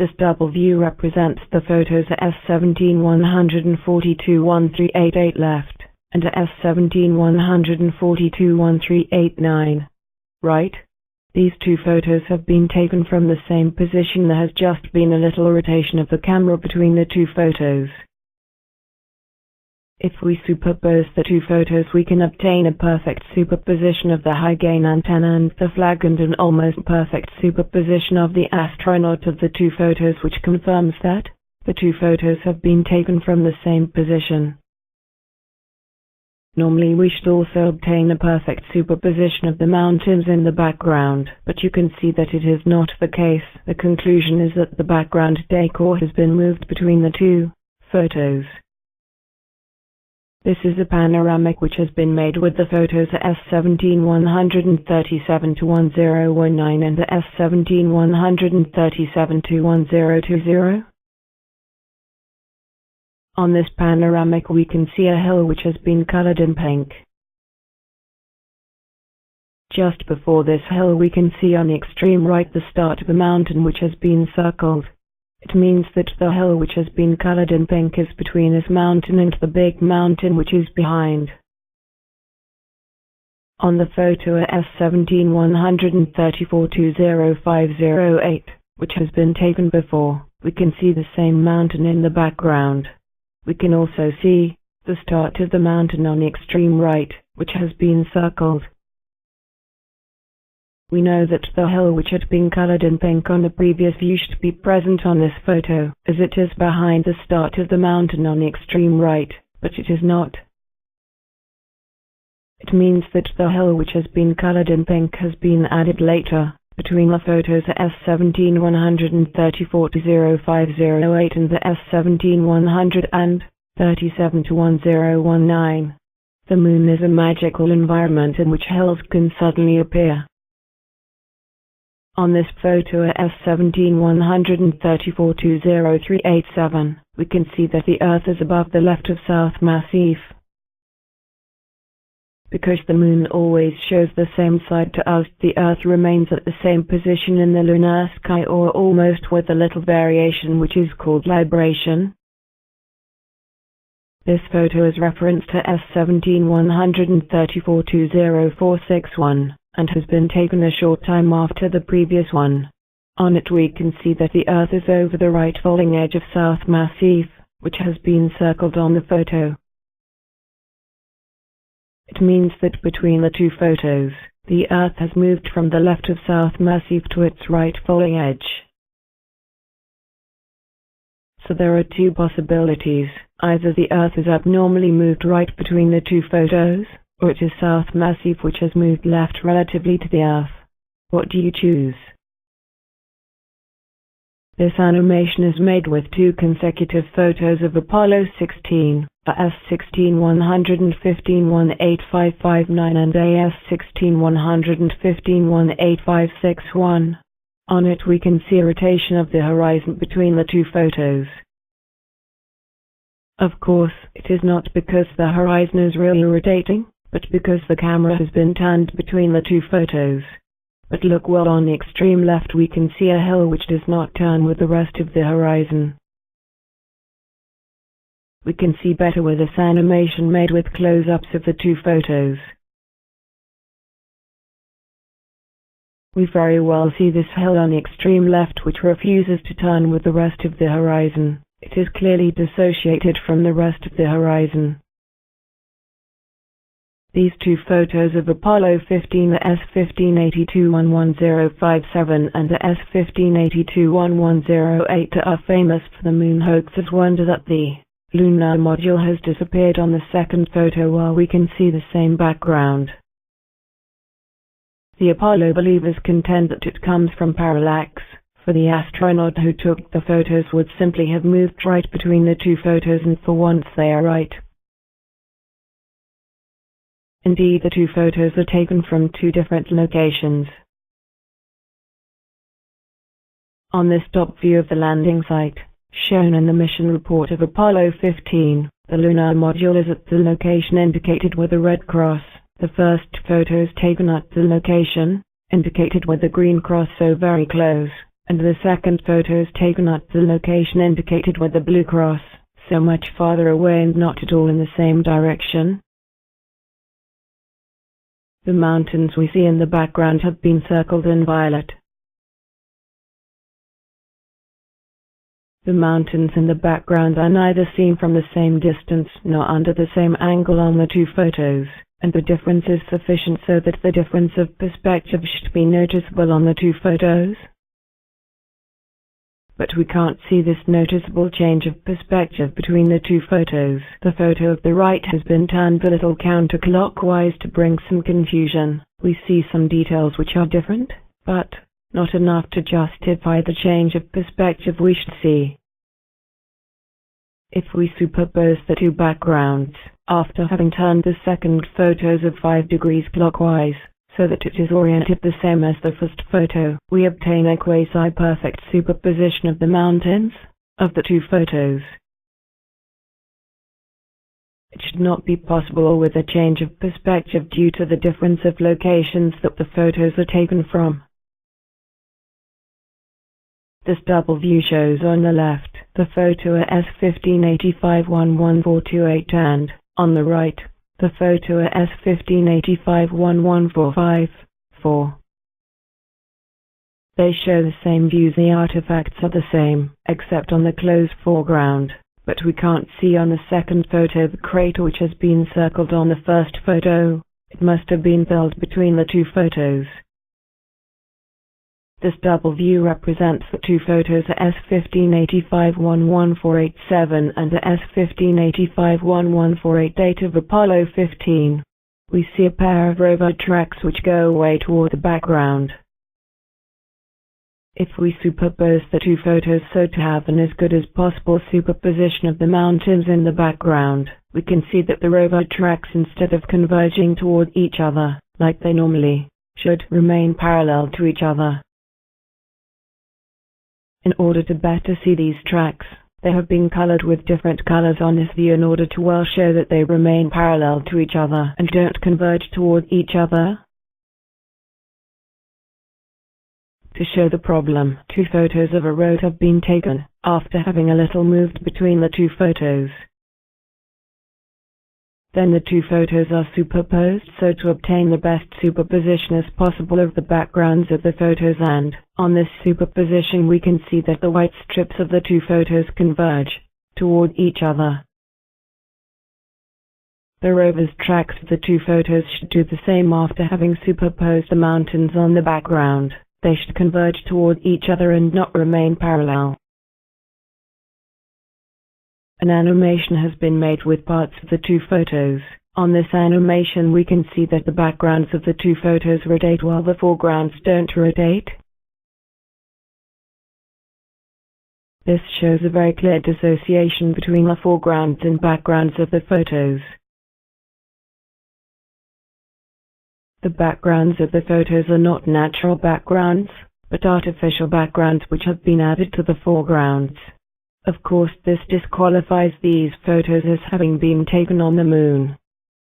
This double view represents the photos S17-142-1388 left, and S17-142-1389 right. These two photos have been taken from the same position. There has just been a little rotation of the camera between the two photos. If we superpose the two photos, we can obtain a perfect superposition of the high-gain antenna and the flag, and an almost perfect superposition of the astronaut of the two photos, which confirms that the two photos have been taken from the same position. Normally we should also obtain a perfect superposition of the mountains in the background, but you can see that it is not the case. The conclusion is that the background decor has been moved between the two photos. This is a panoramic which has been made with the photos S17-137-1019 and the S17-137-1020. On this panoramic we can see a hill which has been colored in pink. Just before this hill we can see on the extreme right the start of a mountain which has been circled. It means that the hill which has been colored in pink is between this mountain and the big mountain which is behind. On the photo S17-134-20508, which has been taken before, we can see the same mountain in the background. We can also see the start of the mountain on the extreme right, which has been circled. We know that the hill which had been colored in pink on the previous view should be present on this photo, as it is behind the start of the mountain on the extreme right, but it is not. It means that the hill which has been colored in pink has been added later, between the photos S17-134-20508 and the S17-137-1019. The moon is a magical environment in which hills can suddenly appear. On this photo S17-134-20387, we can see that the Earth is above the left of South Massif. Because the moon always shows the same side to us, the Earth remains at the same position in the lunar sky, or almost, with a little variation which is called libration. This photo is referenced to S17-134-20461. and has been taken a short time after the previous one. On it we can see that the Earth is over the right falling edge of South Massif, which has been circled on the photo. It means that between the two photos, the Earth has moved from the left of South Massif to its right falling edge. So there are two possibilities: either the Earth is abnormally moved right between the two photos, or it is South Massif which has moved left relatively to the Earth. What do you choose? This animation is made with two consecutive photos of Apollo 16, AS16-115-18559 and AS16-115-18561. On it we can see a rotation of the horizon between the two photos. Of course, it is not because the horizon is really rotating, but because the camera has been turned between the two photos. But look well, on the extreme left we can see a hill which does not turn with the rest of the horizon. We can see better with this animation made with close-ups of the two photos. We very well see this hill on the extreme left which refuses to turn with the rest of the horizon. It is clearly dissociated from the rest of the horizon. These two photos of Apollo 15, the S15-82-11057 and the S15-82-1108, are famous for the moon hoaxers' wonder that the lunar module has disappeared on the second photo, while we can see the same background. The Apollo believers contend that it comes from parallax, for the astronaut who took the photos would simply have moved right between the two photos, and for once they are right. Indeed, the two photos are taken from two different locations. On this top view of the landing site, shown in the mission report of Apollo 15, the lunar module is at the location indicated with a red cross. The first photo is taken at the location indicated with a green cross, so very close, and the second photo is taken at the location indicated with the blue cross, so much farther away and not at all in the same direction. The mountains we see in the background have been circled in violet. The mountains in the background are neither seen from the same distance nor under the same angle on the two photos, and the difference is sufficient so that the difference of perspective should be noticeable on the two photos. But we can't see this noticeable change of perspective between the two photos. The photo of the right has been turned a little counterclockwise to bring some confusion. We see some details which are different, but not enough to justify the change of perspective we should see. If we superpose the two backgrounds, after having turned the second photos of 5 degrees clockwise, so that it is oriented the same as the first photo, we obtain a quasi-perfect superposition of the mountains of the two photos. It should not be possible with a change of perspective due to the difference of locations that the photos are taken from. This double view shows on the left the photo S1585-11428 and, on the right, the photo S1585-11454. They show the same views. The artifacts are the same, except on the closed foreground, but we can't see on the second photo the crater which has been circled on the first photo. It must have been filled between the two photos. This double view represents the two photos S1585-11487 and the S1585-11488 date of Apollo 15. We see a pair of rover tracks which go away toward the background. If we superpose the two photos so to have an as good as possible superposition of the mountains in the background, we can see that the rover tracks, instead of converging toward each other, like they normally should, remain parallel to each other. In order to better see these tracks, they have been colored with different colors on this view in order to well show that they remain parallel to each other and don't converge toward each other. To show the problem, two photos of a road have been taken, after having a little moved between the two photos. Then the two photos are superposed so to obtain the best superposition as possible of the backgrounds of the photos, and, on this superposition we can see that the white strips of the two photos converge toward each other. The rover's tracks of the two photos should do the same after having superposed the mountains on the background. They should converge toward each other and not remain parallel. An animation has been made with parts of the two photos. On this animation we can see that the backgrounds of the two photos rotate while the foregrounds don't rotate. This shows a very clear dissociation between the foregrounds and backgrounds of the photos. The backgrounds of the photos are not natural backgrounds, but artificial backgrounds which have been added to the foregrounds. Of course, this disqualifies these photos as having been taken on the moon.